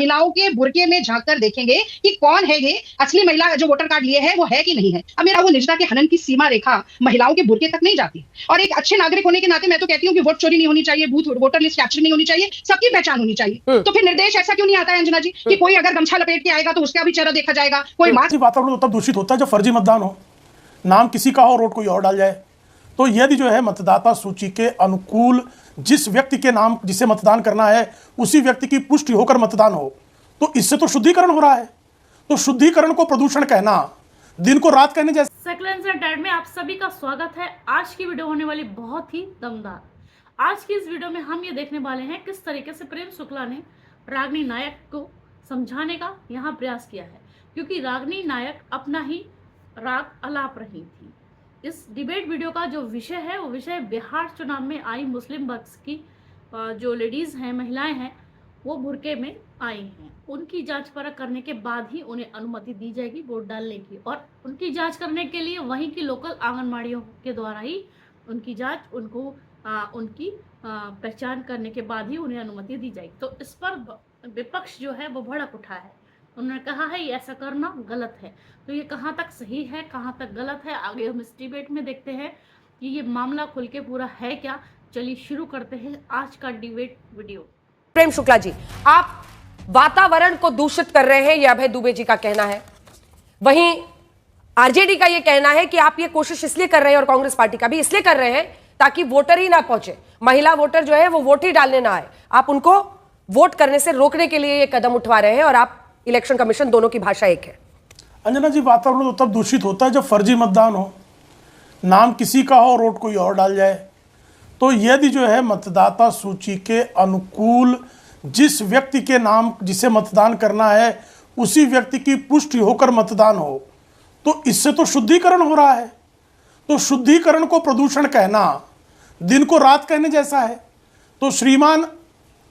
महिलाओं के बुरके में झांक कर देखेंगे कि कौन है ये असली महिला जो वोटर कार्ड लिए है वो है कि नहीं है। अब मेरा वो निजता के हनन की सीमा रेखा महिलाओं के बुरके तक नहीं जाती। और एक अच्छे नागरिक होने के नाते मैं तो कहती हूँ कि वोट चोरी नहीं होनी चाहिए, बूथ वोटर लिस्ट कैप्चरिंग नहीं होनी चाहिए, सबकी पहचान होनी चाहिए। तो फिर निर्देश ऐसा क्यों नहीं आता है अंजना जी कि कोई अगर गमछा लपेट के आएगा तो उसका भी चेहरा देखा जाएगा, कोई वातावरण तब दूषित होता है जब फर्जी मतदान हो, नाम किसी का हो, वोट कोई और डाल जाए। तो यदि जो है मतदाता सूची के अनुकूल जिस व्यक्ति के नाम जिसे मतदान करना है उसी व्यक्ति की पुष्टि होकर मतदान हो, तो इससे तो शुद्धिकरण हो रहा है। तो शुद्धिकरण को प्रदूषण कहना, दिन को रात कहने जैसे। सेक्लेंसर डैड में आप सभी का स्वागत है। आज की वीडियो होने वाली बहुत ही दमदार। आज की इस वीडियो में हम ये देखने वाले हैं किस तरीके से प्रेम शुक्ला ने रागिनी नायक को समझाने का यहाँ प्रयास किया है, क्योंकि रागिनी नायक अपना ही राग अलाप रही थी। इस डिबेट वीडियो का जो विषय है वो विषय बिहार चुनाव में आई मुस्लिम पक्ष की जो लेडीज़ हैं, महिलाएं हैं, वो बुरके में आई हैं। उनकी जांच परख करने के बाद ही उन्हें अनुमति दी जाएगी वोट डालने की, और उनकी जांच करने के लिए वहीं की लोकल आंगनबाड़ियों के द्वारा ही उनकी जांच, उनको उनकी पहचान करने के बाद ही उन्हें अनुमति दी जाएगी। तो इस पर विपक्ष जो है वो भड़क उठा है। उन्होंने कहा है ये ऐसा करना गलत है। तो ये कहाँ तक सही है, कहाँ तक गलत है, आगे हम इस डिबेट में देखते हैं कि ये मामला खुल के पूरा है क्या। चलिए शुरू करते हैं आज का डिबेट वीडियो। प्रेम शुक्ला जी, आप वातावरण को दूषित कर रहे हैं, यह अभय दुबे जी का कहना है। वहीं आरजेडी का यह कहना है कि आप ये कोशिश इसलिए कर रहे हैं, और कांग्रेस पार्टी का भी इसलिए कर रहे हैं ताकि वोटर ही ना पहुंचे, महिला वोटर जो है वो वोट ही डालने ना आए। आप उनको वोट करने से रोकने के लिए ये कदम उठवा रहे हैं, और आप इलेक्शन कमीशन, दोनों की भाषा एक है। अंजना जी, वातावरण तो तब दूषित होता है जब फर्जी मतदान हो, नाम किसी का हो, वोट कोई और डाल जाए। तो यदि जो है मतदाता सूची के अनुकूल जिस व्यक्ति के नाम जिसे मतदान करना है उसी व्यक्ति की पुष्टि होकर मतदान हो, तो इससे तो शुद्धिकरण हो रहा है। तो शुद्धिकरण को प्रदूषण कहना, दिन को रात कहने जैसा है। तो श्रीमान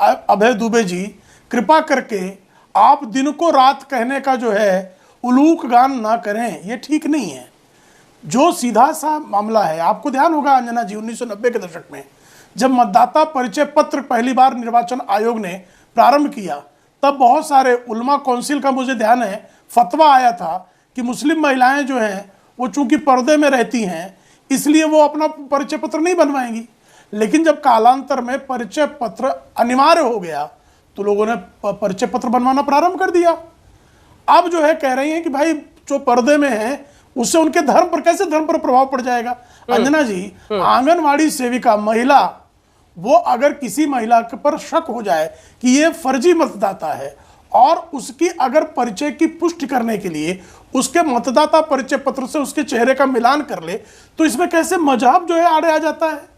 अभय दुबे जी, कृपा करके आप दिन को रात कहने का जो है उलूक गान ना करें, ये ठीक नहीं है। जो सीधा सा मामला है, आपको ध्यान होगा अंजना जी, 1990 के दशक में जब मतदाता परिचय पत्र पहली बार निर्वाचन आयोग ने प्रारंभ किया, तब बहुत सारे उलमा काउंसिल का, मुझे ध्यान है, फतवा आया था कि मुस्लिम महिलाएं जो हैं वो चूंकि पर्दे में रहती हैं इसलिए वो अपना परिचय पत्र नहीं बनवाएंगी। लेकिन जब कालांतर में परिचय पत्र अनिवार्य हो गया तो लोगों ने परिचय पत्र बनवाना प्रारंभ कर दिया। अब जो है कह रही हैं कि भाई जो पर्दे में है उससे उनके धर्म पर, कैसे धर्म पर प्रभाव पड़ जाएगा। अंजना जी, आंगनवाड़ी सेविका महिला, वो अगर किसी महिला पर शक हो जाए कि ये फर्जी मतदाता है और उसकी अगर परिचय की पुष्टि करने के लिए उसके मतदाता परिचय पत्र से उसके चेहरे का मिलान कर ले, तो इसमें कैसे मजहब जो है आड़े आ जाता है।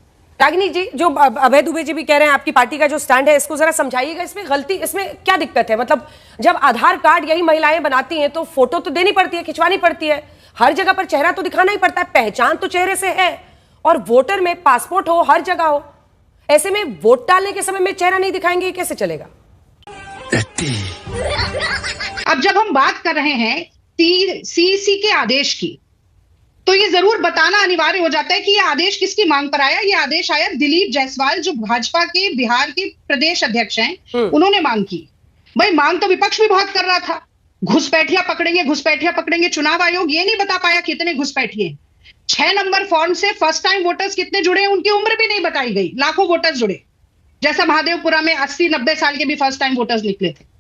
रागिनी जी, जो अभय दुबे जी भी कह रहे हैं, आपकी पार्टी का जो स्टैंड है, इसको जरा समझाइएगा। इसमें गलती, इसमें क्या दिक्कत है? मतलब जब आधार कार्ड यही महिलाएं बनाती हैं तो फोटो तो देनी पड़ती है, खिंचवानी पड़ती है, हर जगह पर चेहरा तो दिखाना ही पड़ता है, पहचान तो चेहरे से है। और वोटर में पासपोर्ट हो, हर जगह हो, ऐसे में वोट डालने के समय में चेहरा नहीं दिखाएंगे, ये कैसे चलेगा? अब जब हम बात कर रहे हैं सीसी के आदेश की, तो ये जरूर बताना अनिवार्य हो जाता है कि ये आदेश किसकी मांग पर आया। ये आदेश आया दिलीप जायसवाल, जो भाजपा के बिहार के प्रदेश अध्यक्ष हैं, उन्होंने मांग की। भाई मांग तो विपक्ष भी बहुत कर रहा था, घुसपैठिया पकड़ेंगे, घुसपैठिया पकड़ेंगे। चुनाव आयोग ये नहीं बता पाया कितने घुसपैठिए। 6 नंबर फॉर्म से फर्स्ट टाइम वोटर्स कितने जुड़े, उनकी उम्र भी नहीं बताई गई। लाखों वोटर्स जुड़े, जैसा महादेवपुरा में 80-90 साल के भी फर्स्ट टाइम वोटर्स निकले थे।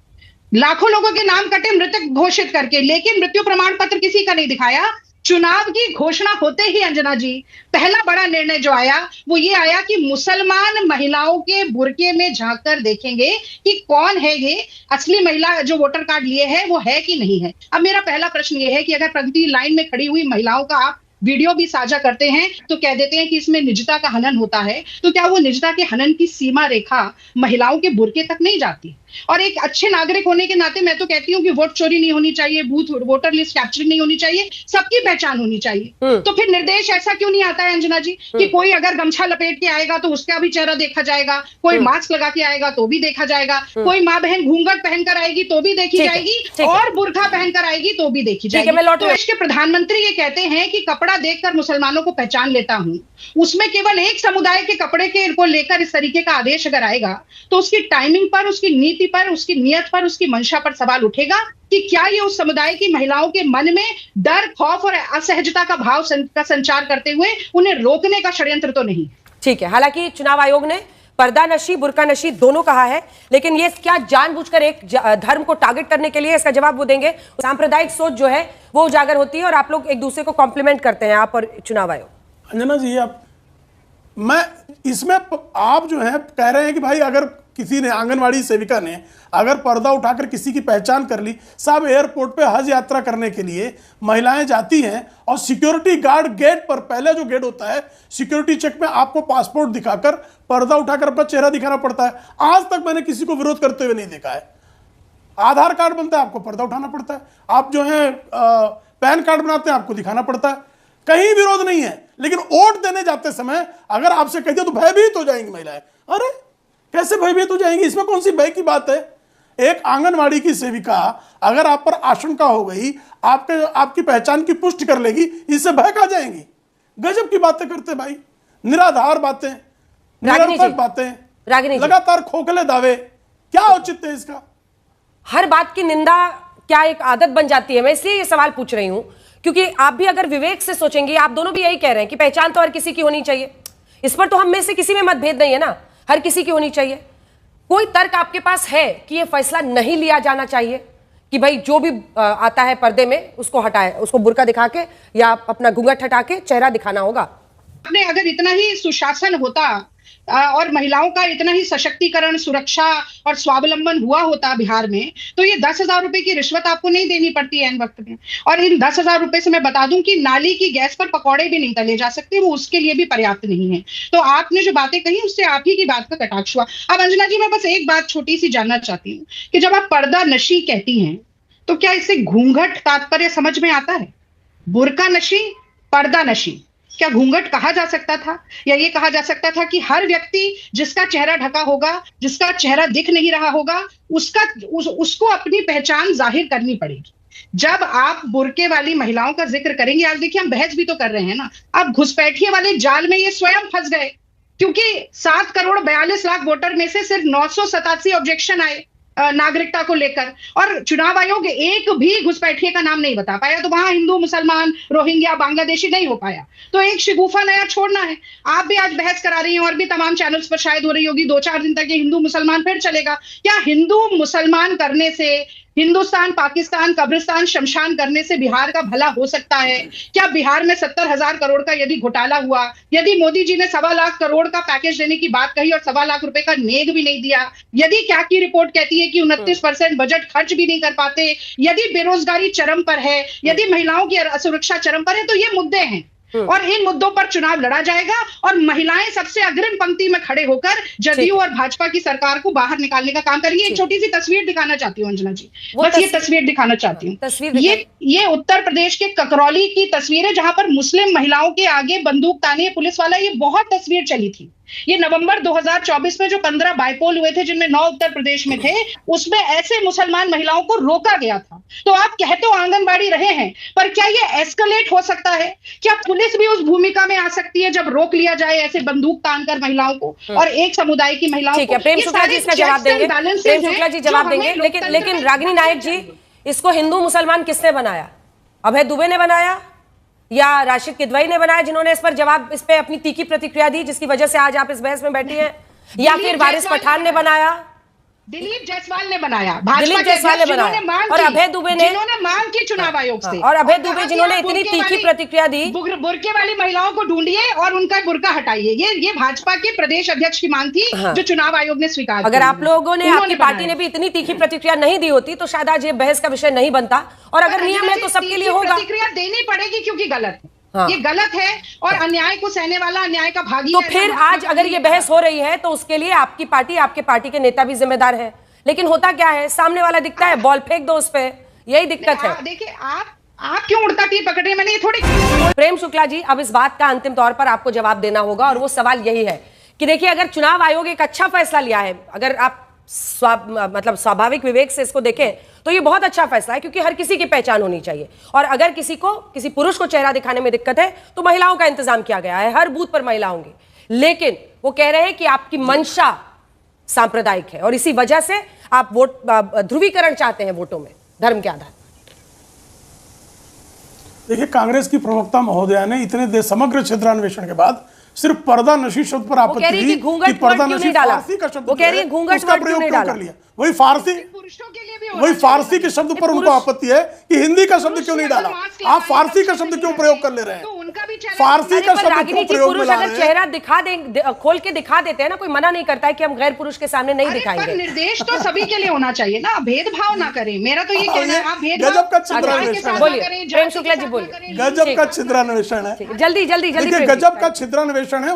लाखों लोगों के नाम कटे मृतक घोषित करके, लेकिन मृत्यु प्रमाण पत्र किसी का नहीं दिखाया। चुनाव की घोषणा होते ही अंजना जी, पहला बड़ा निर्णय जो आया वो ये आया कि मुसलमान महिलाओं के बुरके में झांक कर देखेंगे कि कौन है ये असली महिला जो वोटर कार्ड लिए है वो है कि नहीं है। अब मेरा पहला प्रश्न ये है कि अगर पंक्ति लाइन में खड़ी हुई महिलाओं का आप वीडियो भी साझा करते हैं तो कह देते हैं कि इसमें निजता का हनन होता है, तो क्या वो निजता के हनन की सीमा रेखा महिलाओं के बुरके तक नहीं जाती? और एक अच्छे नागरिक होने के नाते मैं तो कहती हूँ कि वोट चोरी नहीं होनी चाहिए, बूथ वोटर लिस्ट कैप्चरिंग नहीं होनी चाहिए, सबकी पहचान होनी चाहिए। तो फिर निर्देश ऐसा क्यों नहीं आता है अंजना जी कि कोई अगर गमछा लपेट के आएगा तो उसका भी चेहरा देखा जाएगा, कोई मास्क लगा के आएगा तो भी देखा जाएगा, कोई माँ बहन घूंघट पहनकर आएगी तो भी देखी जाएगी, और बुर्का पहनकर आएगी तो भी देखी जाएगी। तो देश के प्रधानमंत्री ये कहते हैं कि कपड़ा देखकर मुसलमानों को पहचान लेता हूं, उसमें केवल एक समुदाय के कपड़े के को लेकर इस तरीके का आदेश अगर आएगा तो उसकी टाइमिंग पर, उसकी नीति राजनीति पर, उसकी नियत पर, उसकी मंशा पर सवाल उठेगा कि क्या ये उस समुदाय की महिलाओं के मन में डर, खौफ और असहजता का भाव का संचार करते हुए उन्हें रोकने का षड्यंत्र तो नहीं। ठीक है, हालांकि चुनाव आयोग ने पर्दा नशी, बुर्का नशी दोनों कहा है, लेकिन ये क्या जानबूझकर एक धर्म को टारगेट करने के लिए, इसका जवाब वो देंगे। सांप्रदायिक सोच जो है वो उजागर होती है और आप लोग एक दूसरे को कॉम्प्लीमेंट करते हैं, आप और चुनाव आयोग। अंजना जी, मैं इसमें आप जो है कह रहे हैं कि भाई अगर किसी ने, आंगनवाड़ी सेविका ने अगर पर्दा उठाकर किसी की पहचान कर ली, साहब एयरपोर्ट पे हज यात्रा करने के लिए महिलाएं जाती हैं और सिक्योरिटी गार्ड गेट पर, पहले जो गेट होता है सिक्योरिटी चेक में आपको पासपोर्ट दिखाकर पर्दा उठाकर अपना चेहरा दिखाना पड़ता है। आज तक मैंने किसी को विरोध करते हुए नहीं देखा है। आधार कार्ड बनता है, आपको पर्दा उठाना पड़ता है। आप जो है पैन कार्ड बनाते हैं, आपको दिखाना पड़ता है। कहीं विरोध नहीं है, लेकिन वोट देने जाते समय अगर आपसे कह दिया तो भयभीत हो जाएंगी महिलाएं। अरे कैसे भयभीत हो जाएंगी? इसमें कौन सी भय की बात है? एक आंगनवाड़ी की सेविका अगर आप पर आशंका हो गई, आपकी पहचान की पुष्टि कर लेगी, इससे भय खा जाएंगी। गजब की बातें करते भाई, निराधार बातें, निरर्थक बातें, लगातार खोखले दावे, क्या औचित्य है इसका? हर बात की निंदा क्या एक आदत बन जाती है? मैं इसलिए ये सवाल पूछ रही हूं क्योंकि आप भी अगर विवेक से सोचेंगे, आप दोनों भी यही कह रहे हैं कि पहचान तो हर किसी की होनी चाहिए। इस पर तो हम में से किसी में मतभेद नहीं है ना, हर किसी की होनी चाहिए। कोई तर्क आपके पास है कि यह फैसला नहीं लिया जाना चाहिए कि भाई जो भी आता है पर्दे में उसको हटाए, उसको बुर्का दिखा के या अपना घूंघट हटा के चेहरा दिखाना होगा? आपने अगर इतना ही सुशासन होता और महिलाओं का इतना ही सशक्तिकरण, सुरक्षा और स्वावलंबन हुआ होता बिहार में, तो ये 10,000 रुपए की रिश्वत आपको नहीं देनी पड़ती है इन वक्त में। और इन 10,000 रुपए से मैं बता दूं कि नाली की गैस पर पकौड़े भी नहीं तले जा सकते, वो उसके लिए भी पर्याप्त नहीं है। तो आपने जो बातें कही उससे आप ही की बात का कटाक्ष हुआ। अब अंजना जी, मैं बस एक बात छोटी सी जानना चाहती हूँ कि जब आप पर्दा नशी कहती हैं तो क्या इससे घूंघट तात्पर्य समझ में आता है? बुर्का नशी, पर्दा नशी, क्या घूंघट कहा जा सकता था? या ये कहा जा सकता था कि हर व्यक्ति जिसका चेहरा ढका होगा, जिसका चेहरा दिख नहीं रहा होगा, उसको अपनी पहचान जाहिर करनी पड़ेगी? जब आप बुर्के वाली महिलाओं का जिक्र करेंगे, आज देखिए हम बहस भी तो कर रहे हैं ना, अब घुसपैठिए वाले जाल में ये स्वयं फंस गए, क्योंकि 7,42,00,000 वोटर में से सिर्फ 987 ऑब्जेक्शन आए नागरिकता को लेकर, और चुनाव आयोग एक भी घुसपैठिए का नाम नहीं बता पाया। तो वहां हिंदू, मुसलमान, रोहिंग्या, बांग्लादेशी नहीं हो पाया, तो एक शिगुफा नया छोड़ना है। आप भी आज बहस करा रही हैं और भी तमाम चैनल्स पर शायद हो रही होगी, 2-4 दिन तक ये हिंदू मुसलमान फिर चलेगा। क्या हिंदू मुसलमान करने से, हिंदुस्तान पाकिस्तान कब्रिस्तान शमशान करने से बिहार का भला हो सकता है? क्या बिहार में 70,000 करोड़ का यदि घोटाला हुआ, यदि मोदी जी ने 1.25 करोड़ का पैकेज देने की बात कही और 1.25 रुपए का नेग भी नहीं दिया, यदि क्या की रिपोर्ट कहती है कि 29% बजट खर्च भी नहीं कर पाते, यदि बेरोजगारी चरम पर है, यदि महिलाओं की असुरक्षा चरम पर है, तो ये मुद्दे हैं और इन मुद्दों पर चुनाव लड़ा जाएगा और महिलाएं सबसे अग्रिम पंक्ति में खड़े होकर जदयू और भाजपा की सरकार को बाहर निकालने का काम करेंगे। एक छोटी सी तस्वीर दिखाना चाहती हूँ अंजना जी, बस ये तस्वीर दिखाना चाहती हूँ। ये उत्तर प्रदेश के ककरौली की तस्वीर है, जहां पर मुस्लिम महिलाओं के आगे बंदूक ताने पुलिस वाला, ये बहुत तस्वीर चली थी। ये नवंबर 2024 में जो 15 बाइपोल हुए थे, जिनमें 9 उत्तर प्रदेश में थे, उसमें ऐसे मुसलमान महिलाओं को रोका गया था। तो आप कह तो आंगनबाड़ी रहे हैं, पर क्या ये एस्केलेट हो सकता है? क्या पुलिस भी उस भूमिका में आ सकती है जब रोक लिया जाए ऐसे बंदूक तानकर महिलाओं को और एक समुदाय की महिलाओं को? प्रेम शुक्ला जी इसका जवाब देंगे, प्रेम शुक्ला जी जवाब देंगे, लेकिन रागिनी नायक जी, इसको हिंदू मुसलमान किसने बनाया? अभय दुबे ने बनाया या राशिद किदवई ने बनाया, जिन्होंने इस पर जवाब, इस पे अपनी तीखी प्रतिक्रिया दी, जिसकी वजह से आज आप इस बहस में बैठी हैं? या फिर वारिस पठान ने बनाया? दिलीप जायसवाल ने बनाया, दिलीप जायसवाल ने बनाया, और अभय दुबे ने, जिन्होंने मांग की चुनाव आयोग से, और अभय दुबे जिन्होंने इतनी तीखी प्रतिक्रिया दी, बुर्के वाली महिलाओं को ढूंढिए और उनका बुर्का हटाइए। ये भाजपा के प्रदेश अध्यक्ष की मांग थी, जो चुनाव आयोग ने स्वीकार। अगर आप लोगों ने, आपकी पार्टी ने भी इतनी तीखी प्रतिक्रिया नहीं दी होती तो शायद आज ये बहस का विषय नहीं बनता। और अगर नियम है तो सबके लिए होगा, प्रतिक्रिया देनी पड़ेगी क्योंकि गलत है। हाँ। ये गलत है और अन्याय को सहने वाला अन्याय का भागी। तो फिर आज अगर ये बहस हो रही है तो उसके लिए आपकी पार्टी, आपके पार्टी के नेता भी जिम्मेदार है। लेकिन होता क्या है, सामने वाला दिखता है, बॉल फेंक दो उस पे, यही दिक्कत है। देखिए आप क्यों उड़ता तीर पकड़ रहे हैं? मैंने ये थोड़ी। प्रेम शुक्ला जी, अब इस बात का अंतिम तौर पर आपको जवाब देना होगा और वो सवाल यही है कि देखिए, अगर चुनाव आयोग एक अच्छा फैसला लिया है, अगर आप मतलब स्वाभाविक विवेक से इसको देखें तो ये बहुत अच्छा फैसला है, क्योंकि हर किसी की पहचान होनी चाहिए। और अगर किसी पुरुष को चेहरा दिखाने में दिक्कत है तो महिलाओं का इंतजाम किया गया है, हर बूथ पर महिला होंगी। लेकिन वो कह रहे हैं कि आपकी मंशा सांप्रदायिक है और इसी वजह से आप वोट ध्रुवीकरण चाहते हैं वोटों में धर्म के आधार। देखिए, कांग्रेस की प्रवक्ता महोदया ने इतने समग्र क्षेत्रान्वेषण के बाद सिर्फ पर्दा नशी शब्द पर आपत्ति दी कि पर्दा नशी फारसी का शब्द, वो कह रही है घूंघट उसका प्रयोग क्यों कर लिया। वही फारसी, पुरुषों के लिए भी वही फारसी के शब्द पर उनको आपत्ति है कि हिंदी का शब्द क्यों नहीं डाला। आप फारसी का शब्द क्यों प्रयोग कर ले रहे हैं, फारसी का शब्द क्यों प्रयोग में ला रहे हैं। चेहरा दिखा दें, खोल के दिखा देते हैं ना, कोई मना नहीं करता है कि हम गैर पुरुष के सामने नहीं दिखाएंगे। निर्देश तो सभी के लिए होना चाहिए ना, भेदभाव ना करें। मेरा तो ये कहना है, आप गजब का छिद्रान्वेषण, बोलिए प्रेम शुक्ला जी, बोलिए। गजब का छिद्रान्वेषण है, जल्दी जल्दी जल्दी। गजब का छिद्रान्वेषण है।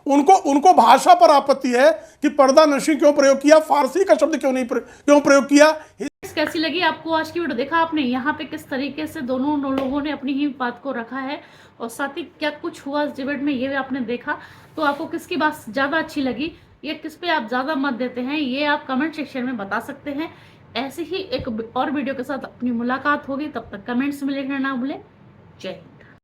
उनको भाषा पर आपत्ति है कि पर्दा नशी क्यों प्रयोग किया, फारसी का शब्द क्यों प्रयोग किया। कैसी लगी आपको आज की वीडियो? देखा आपने यहाँ पे किस तरीके से दोनों लोगों ने अपनी ही बात को रखा है और साथ ही क्या कुछ हुआ इस डिबेट में, ये भी आपने देखा। तो आपको किसकी बात ज्यादा अच्छी लगी या किस पे आप ज्यादा मत देते हैं, ये आप कमेंट सेक्शन में बता सकते हैं। ऐसे ही एक और वीडियो के साथ अपनी मुलाकात होगी, तब तक कमेंट्स में लिखना ना भूलें। जय हिंद।